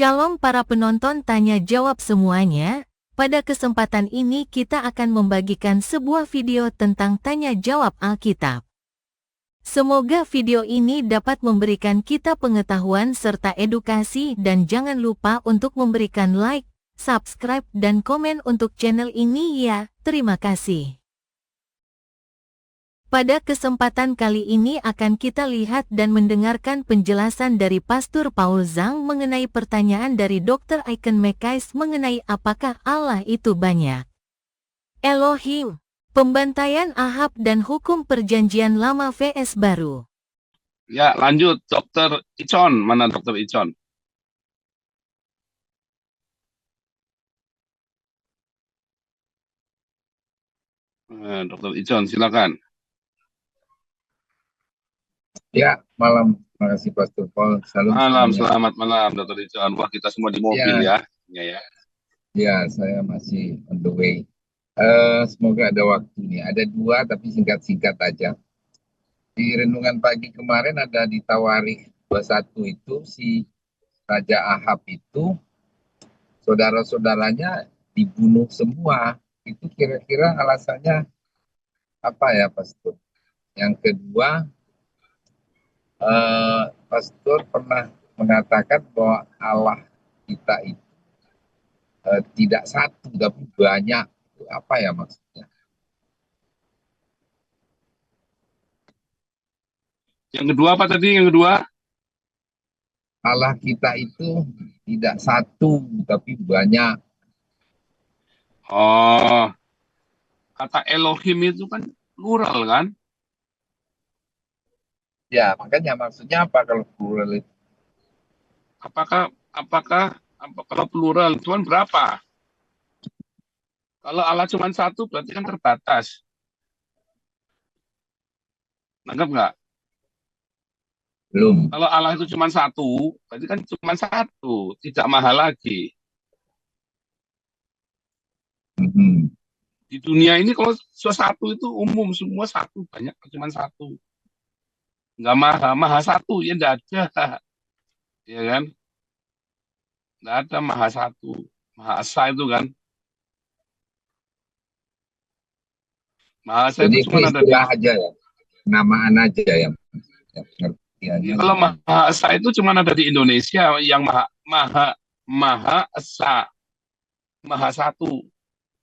Shalom para penonton tanya jawab semuanya. Pada kesempatan ini kita akan membagikan sebuah video tentang tanya jawab Alkitab. Semoga video ini dapat memberikan kita pengetahuan serta edukasi dan jangan lupa untuk memberikan like, subscribe dan komen untuk channel ini ya. Terima kasih. Pada kesempatan kali ini akan kita lihat dan mendengarkan penjelasan dari Pastor Paul Zhang mengenai pertanyaan dari Dr. Aiken Mekais mengenai apakah Allah itu banyak. Elohim, pembantaian Ahab dan hukum perjanjian lama vs baru. Ya, lanjut Dr. Icon. Mana Dr. Icon? Dr. Icon, silakan. Ya, malam. Terima kasih Pastor Paul. Salam Malam, semuanya. selamat malam Dr. Icon. Wah, kita semua di mobil ya. Ya. Ya, saya masih on the way. Semoga ada waktu nih. Ada dua tapi singkat-singkat aja. Di renungan pagi kemarin ada di Tawarikh 21 itu si Raja Ahab itu saudara-saudaranya dibunuh semua. Itu kira-kira alasannya apa ya, Pastor? Yang kedua, Pastor pernah mengatakan bahwa Allah kita itu tidak satu tapi banyak. Itu apa ya maksudnya? Yang kedua apa tadi? Yang kedua? Allah kita itu tidak satu tapi banyak. Oh, kata Elohim itu kan plural kan? Ya, makanya maksudnya apa kalau plural itu? Apakah kalau plural Tuhan berapa? Kalau Allah cuma satu berarti kan terbatas. Nangkep nggak? Belum. Kalau Allah itu cuma satu, berarti kan cuma satu, tidak mahal lagi. Di dunia ini kalau satu itu umum, semua satu, banyak cuma satu. Nggak maha satu, ya nggak ada. Ya kan? Nggak ada maha satu. Maha esa itu kan. Maha esa Jadi itu cuma ada di... aja ya, namaan aja yang pengertiannya. Kalau maha esa itu cuma ada di Indonesia, yang maha esa. Maha satu.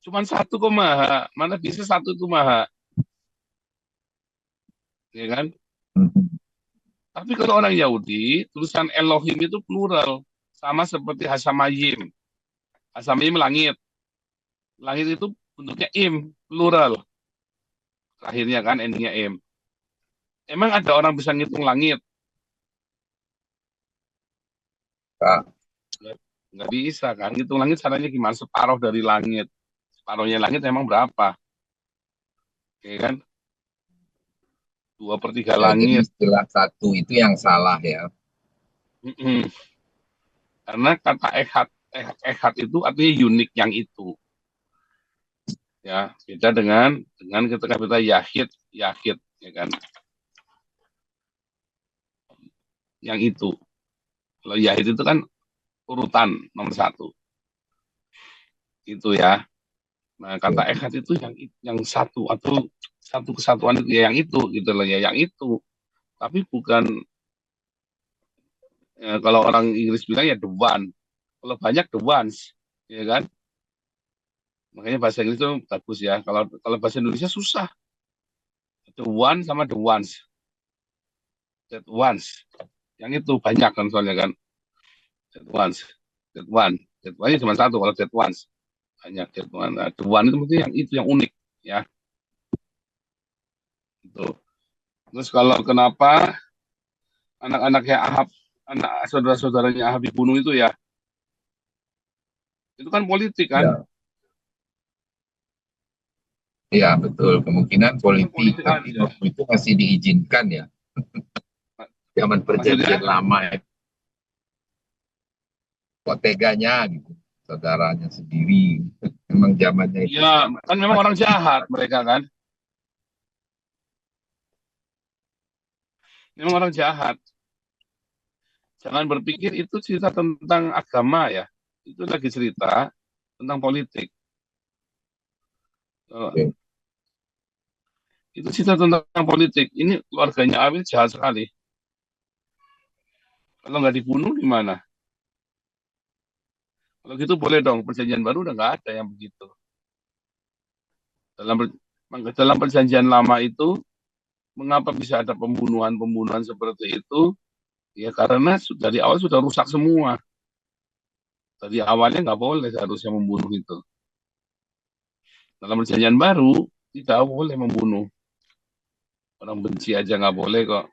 Cuman satu kok maha. Mana bisa satu itu maha. Ya kan? Tapi kalau orang Yahudi, tulisan Elohim itu plural. Sama seperti Hasamayim. Hasamayim langit. Langit itu bentuknya im, plural. Akhirnya kan endingnya im. Emang ada orang bisa ngitung langit? Nggak bisa kan. Ngitung langit caranya gimana? Separuh dari langit. Separuhnya langit emang berapa? Oke kan? 2/3 langit. Jadi istilah satu itu yang salah ya. Karena kata ehad itu artinya unik yang itu. Ya, beda dengan ketika kita yahid, ya kan. Yang itu. Kalau yahid itu kan urutan nomor 1. Itu ya. Nah, kata ehad itu yang satu atau satu kesatuan itu ya yang itu gitu loh ya, yang itu. Tapi bukan ya, kalau orang Inggris bilang ya the one. Kalau banyak the ones, ya kan? Makanya bahasa Inggris itu bagus ya. Kalau bahasa Indonesia susah. The one sama the ones. That ones. Yang itu banyak kan soalnya kan. That ones. That one. That one cuma satu kalau that ones. Banyak that one. Nah, the one itu mesti yang itu yang unik ya. Itu. Terus kalau kenapa anak-anaknya Ahab, anak saudara-saudaranya Ahab dibunuh itu ya? Itu kan politik kan? Ya. Ya betul, kemungkinan politik, tapi waktu itu masih diizinkan ya. Zaman perjanjian lama ya. Kok teganya gitu, saudaranya sendiri. Memang zamannya itu. Iya, kan memang orang jahat mereka kan. Memang orang jahat. Jangan berpikir itu cerita tentang agama ya. Itu lagi cerita tentang politik. Oke. Itu cerita tentang politik. Ini keluarganya Abil jahat sekali. Kalau nggak dibunuh gimana? Kalau gitu boleh dong. Perjanjian baru udah nggak ada yang begitu. Dalam perjanjian lama itu, mengapa bisa ada pembunuhan-pembunuhan seperti itu? Ya karena dari awal sudah rusak semua. Tadi awalnya nggak boleh seharusnya membunuh itu. Dalam perjanjian baru, tidak boleh membunuh. Orang benci aja nggak boleh kok.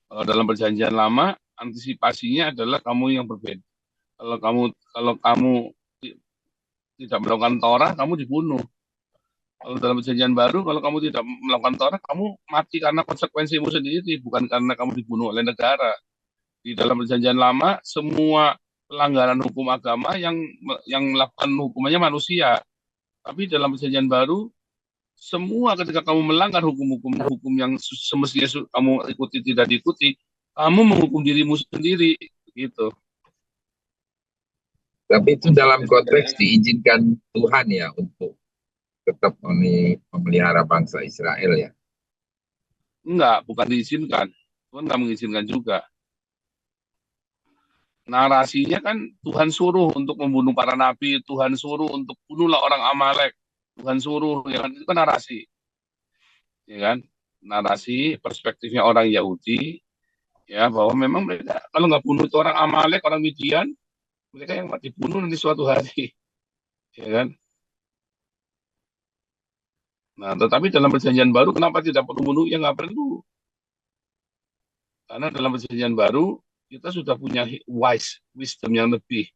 Kalau dalam perjanjian lama, antisipasinya adalah kamu yang berbeda. Kalau kamu tidak melakukan Torah, kamu dibunuh. Kalau dalam perjanjian baru, kalau kamu tidak melakukan Torah, kamu mati karena konsekuensimu sendiri, bukan karena kamu dibunuh oleh negara. Di dalam perjanjian lama, semua pelanggaran hukum agama yang melakukan hukumannya manusia. Tapi dalam perjanjian baru, semua ketika kamu melanggar hukum yang semestinya kamu ikuti tidak diikuti, kamu menghukum dirimu sendiri, gitu. Tapi itu dalam konteks diizinkan Tuhan ya untuk tetap memelihara bangsa Israel ya. Enggak, bukan diizinkan. Tuhan nggak mengizinkan juga. Narasinya kan Tuhan suruh untuk membunuh para nabi, Tuhan suruh untuk bunuhlah orang Amalek, Tuhan suruh, ya kan? Itu kan narasi, ya kan? Narasi perspektifnya orang Yahudi, ya bahwa memang mereka kalau nggak bunuh itu orang Amalek, orang Midian, mereka yang dibunuh nanti suatu hari, ya kan? Nah, tetapi dalam perjanjian baru kenapa tidak perlu bunuh? Ya nggak perlu, karena dalam perjanjian baru kita sudah punya wisdom yang lebih.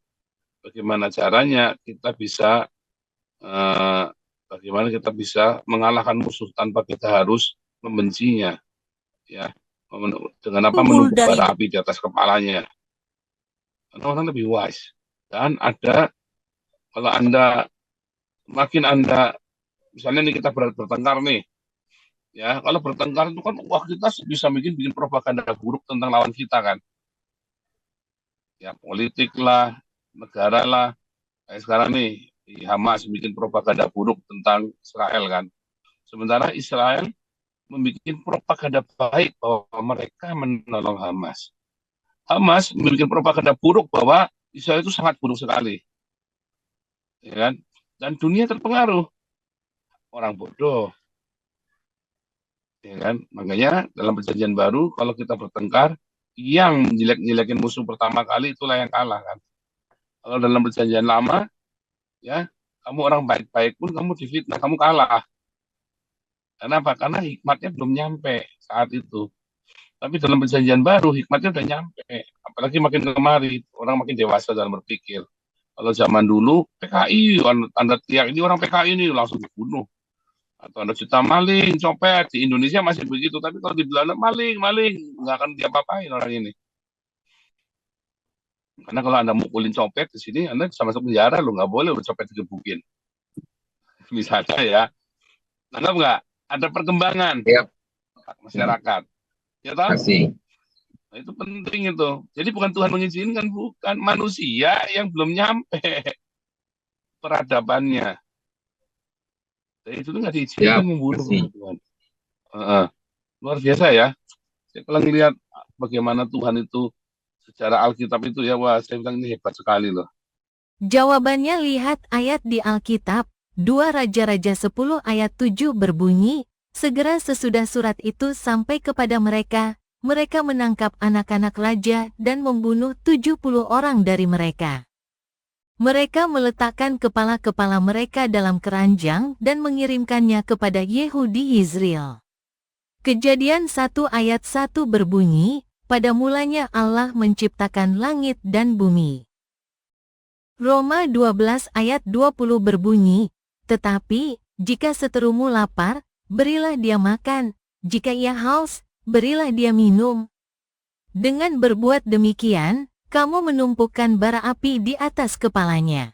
Bagaimana caranya kita bisa mengalahkan musuh tanpa kita harus membencinya, ya, dengan apa Unggul menumpuk dari bara api di atas kepalanya. Karena orang lebih wise. Dan ada, kalau Anda misalnya nih kita bertengkar nih, ya kalau bertengkar itu kan wah kita bisa bikin propaganda buruk tentang lawan kita kan, ya politik lah, negara lah. Kayak sekarang nih Hamas bikin propaganda buruk tentang Israel kan. Sementara Israel membuat propaganda baik bahwa mereka menolong Hamas. Hamas membuat propaganda buruk bahwa Israel itu sangat buruk sekali, ya kan? Dan dunia terpengaruh, orang bodoh, ya kan? Makanya dalam perjanjian baru kalau kita bertengkar, yang jelek-jelekin musuh pertama kali itulah yang kalah kan. Kalau dalam perjanjian lama, ya kamu orang baik-baik pun kamu difitnah, kamu kalah. Kenapa? Karena hikmatnya belum nyampe saat itu. Tapi dalam perjanjian baru hikmatnya udah nyampe. Apalagi makin kemari orang makin dewasa dalam berpikir. Kalau zaman dulu PKI, Anda teriak ini orang PKI ini langsung dibunuh. Atau Anda cerita maling, copet, di Indonesia masih begitu. Tapi kalau di Belanda maling, nggak akan diapa-apain orang ini. Karena kalau Anda mukulin copet di sini, Anda bisa masuk penjara, lo nggak boleh lo copet digebukin. Misalnya ya, anggap nggak ada perkembangan Yap. masyarakat. Ya tahu? Kasih. Nah, itu penting itu. Jadi bukan Tuhan mengizinkan, bukan manusia yang belum nyampe peradabannya. Jadi itu tuh nggak diizinkan membunuh Tuhan. Luar biasa ya. Saya kalau ngelihat bagaimana Tuhan itu secara Alkitab itu ya, wah saya bilang ini hebat sekali loh. Jawabannya lihat ayat di Alkitab, 2 Raja-Raja 10 ayat 7 berbunyi, segera sesudah surat itu sampai kepada mereka, mereka menangkap anak-anak raja dan membunuh 70 orang dari mereka. Mereka meletakkan kepala-kepala mereka dalam keranjang dan mengirimkannya kepada Yehu di Yizreel. Kejadian 1 ayat 1 berbunyi, pada mulanya Allah menciptakan langit dan bumi. Roma 12 ayat 20 berbunyi, tetapi, jika seterumu lapar, berilah dia makan, jika ia haus, berilah dia minum. Dengan berbuat demikian, kamu menumpukan bara api di atas kepalanya.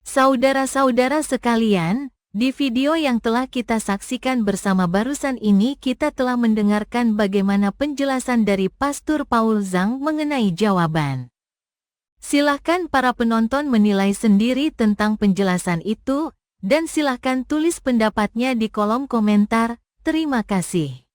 Saudara-saudara sekalian, Di video yang telah kita saksikan bersama barusan ini kita telah mendengarkan bagaimana penjelasan dari Pastor Paul Zhang mengenai jawaban. Silahkan para penonton menilai sendiri tentang penjelasan itu, dan silahkan tulis pendapatnya di kolom komentar. Terima kasih.